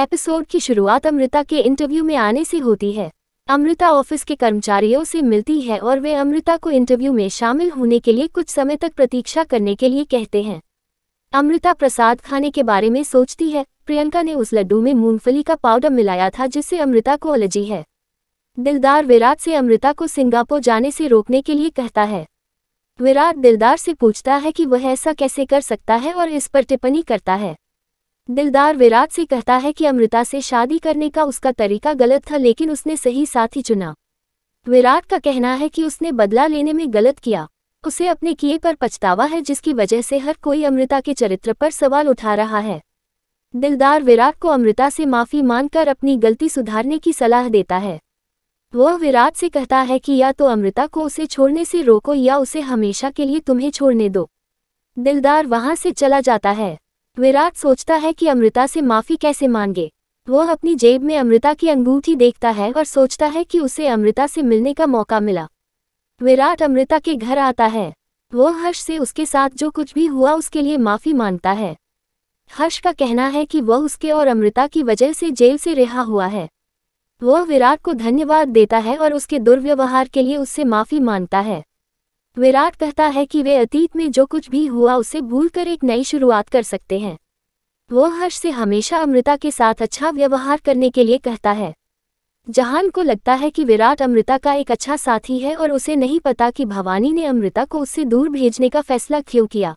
Episode की शुरुआत अमृता के इंटरव्यू में आने से होती है। अमृता ऑफिस के कर्मचारियों से मिलती है और वे अमृता को इंटरव्यू में शामिल होने के लिए कुछ समय तक प्रतीक्षा करने के लिए कहते हैं। अमृता प्रसाद खाने के बारे में सोचती है। प्रियंका ने उस लड्डू में मूंगफली का पाउडर मिलाया था जिससे अमृता को एलर्जी है। दिलदार विराट से अमृता को सिंगापुर जाने से रोकने के लिए कहता है। विराट दिलदार से पूछता है कि वह ऐसा कैसे कर सकता है और इस पर टिप्पणी करता है। दिलदार विराट से कहता है कि अमृता से शादी करने का उसका तरीका गलत था लेकिन उसने सही साथी चुना। विराट का कहना है कि उसने बदला लेने में गलत किया, उसे अपने किए पर पछतावा है जिसकी वजह से हर कोई अमृता के चरित्र पर सवाल उठा रहा है। दिलदार विराट को अमृता से माफ़ी मांगकर अपनी गलती सुधारने की सलाह देता है। वह विराट से कहता है कि या तो अमृता को उसे छोड़ने से रोको या उसे हमेशा के लिए तुम्हें छोड़ने दो। दिलदार वहां से चला जाता है। विराट सोचता है कि अमृता से माफ़ी कैसे मांगे। वह अपनी जेब में अमृता की अंगूठी देखता है और सोचता है कि उसे अमृता से मिलने का मौका मिला। विराट अमृता के घर आता है। वह हर्ष से उसके साथ जो कुछ भी हुआ उसके लिए माफ़ी मांगता है। हर्ष का कहना है कि वह उसके और अमृता की वजह से जेल से रिहा हुआ है। वह विराट को धन्यवाद देता है और उसके दुर्व्यवहार के लिए उससे माफ़ी मांगता है। विराट कहता है कि वे अतीत में जो कुछ भी हुआ उसे भूलकर एक नई शुरुआत कर सकते हैं। वह हर्ष से हमेशा अमृता के साथ अच्छा व्यवहार करने के लिए कहता है। जहान को लगता है कि विराट अमृता का एक अच्छा साथी है और उसे नहीं पता कि भवानी ने अमृता को उससे दूर भेजने का फैसला क्यों किया।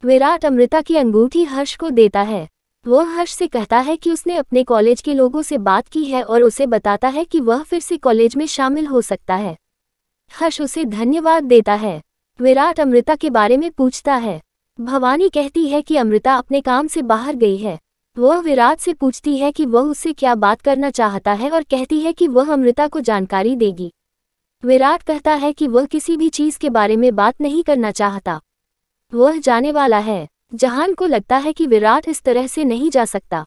विराट अमृता की अंगूठी हर्ष को देता है। वह हर्ष से कहता है कि उसने अपने कॉलेज के लोगों से बात की है और उसे बताता है कि वह फिर से कॉलेज में शामिल हो सकता है। हर्ष उसे धन्यवाद देता है। विराट अमृता के बारे में पूछता है। भवानी कहती है कि अमृता अपने काम से बाहर गई है। वह विराट से पूछती है कि वह उससे क्या बात करना चाहता है और कहती है कि वह अमृता को जानकारी देगी। विराट कहता है कि वह किसी भी चीज़ के बारे में बात नहीं करना चाहता, वह जाने वाला है। जहान को लगता है कि विराट इस तरह से नहीं जा सकता।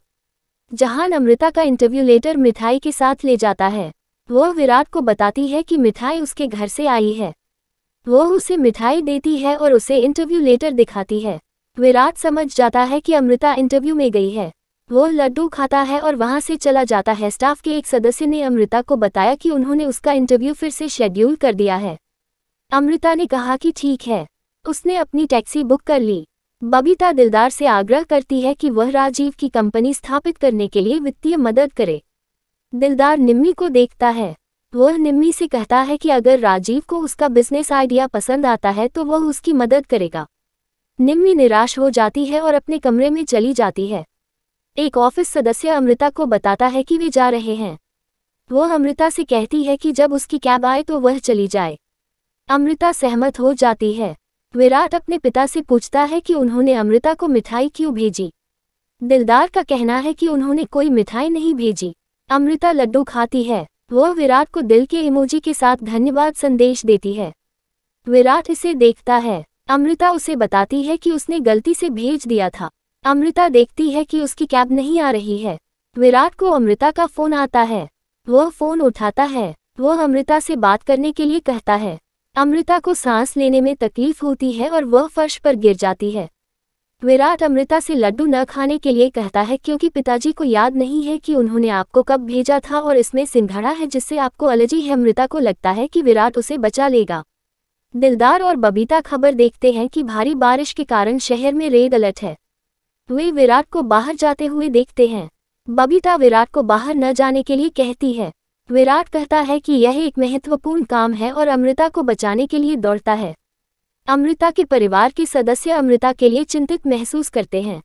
जहान अमृता का इंटरव्यू लेटर मिठाई के साथ ले जाता है। वह विराट को बताती है कि मिठाई उसके घर से आई है। वह उसे मिठाई देती है और उसे इंटरव्यू लेटर दिखाती है। विराट समझ जाता है कि अमृता इंटरव्यू में गई है। वह लड्डू खाता है और वहां से चला जाता है। स्टाफ के एक सदस्य ने अमृता को बताया कि उन्होंने उसका इंटरव्यू फिर से शेड्यूल कर दिया है। अमृता ने कहा कि ठीक है। उसने अपनी टैक्सी बुक कर ली। बबीता दिलदार से आग्रह करती है कि वह राजीव की कंपनी स्थापित करने के लिए वित्तीय मदद करे। दिलदार निम्मी को देखता है। वह निम्मी से कहता है कि अगर राजीव को उसका बिजनेस आइडिया पसंद आता है तो वह उसकी मदद करेगा। निम्मी निराश हो जाती है और अपने कमरे में चली जाती है। एक ऑफिस सदस्य अमृता को बताता है कि वे जा रहे हैं। वह अमृता से कहती है कि जब उसकी कैब आए तो वह चली जाए। अमृता सहमत हो जाती है। विराट अपने पिता से पूछता है कि उन्होंने अमृता को मिठाई क्यों भेजी। दिलदार का कहना है कि उन्होंने कोई मिठाई नहीं भेजी। अमृता लड्डू खाती है। वह विराट को दिल के इमोजी के साथ धन्यवाद संदेश देती है। विराट इसे देखता है। अमृता उसे बताती है कि उसने गलती से भेज दिया था। अमृता देखती है कि उसकी कैब नहीं आ रही है। विराट को अमृता का फोन आता है। वह फोन उठाता है। वह अमृता से बात करने के लिए कहता है। अमृता को सांस लेने में तकलीफ होती है और वह फर्श पर गिर जाती है। विराट अमृता से लड्डू न खाने के लिए कहता है क्योंकि पिताजी को याद नहीं है कि उन्होंने आपको कब भेजा था और इसमें सिंघाड़ा है जिससे आपको एलर्जी है। अमृता को लगता है कि विराट उसे बचा लेगा। दिलदार और बबीता खबर देखते हैं कि भारी बारिश के कारण शहर में रेड अलर्ट है। वे विराट को बाहर जाते हुए देखते हैं। बबीता विराट को बाहर न जाने के लिए कहती है। विराट कहता है कि यह एक महत्वपूर्ण काम है और अमृता को बचाने के लिए दौड़ता है। अमृता के परिवार के सदस्य अमृता के लिए चिंतित महसूस करते हैं।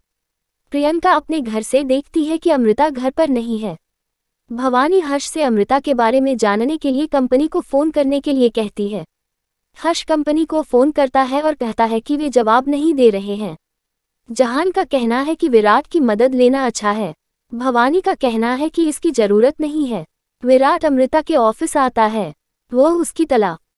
प्रियंका अपने घर से देखती है कि अमृता घर पर नहीं है। भवानी हर्ष से अमृता के बारे में जानने के लिए कंपनी को फ़ोन करने के लिए कहती है। हर्ष कंपनी को फ़ोन करता है और कहता है कि वे जवाब नहीं दे रहे हैं। जहान का कहना है कि विराट की मदद लेना अच्छा है। भवानी का कहना है कि इसकी ज़रूरत नहीं है। विराट अमृता के ऑफिस आता है। वह उसकी तला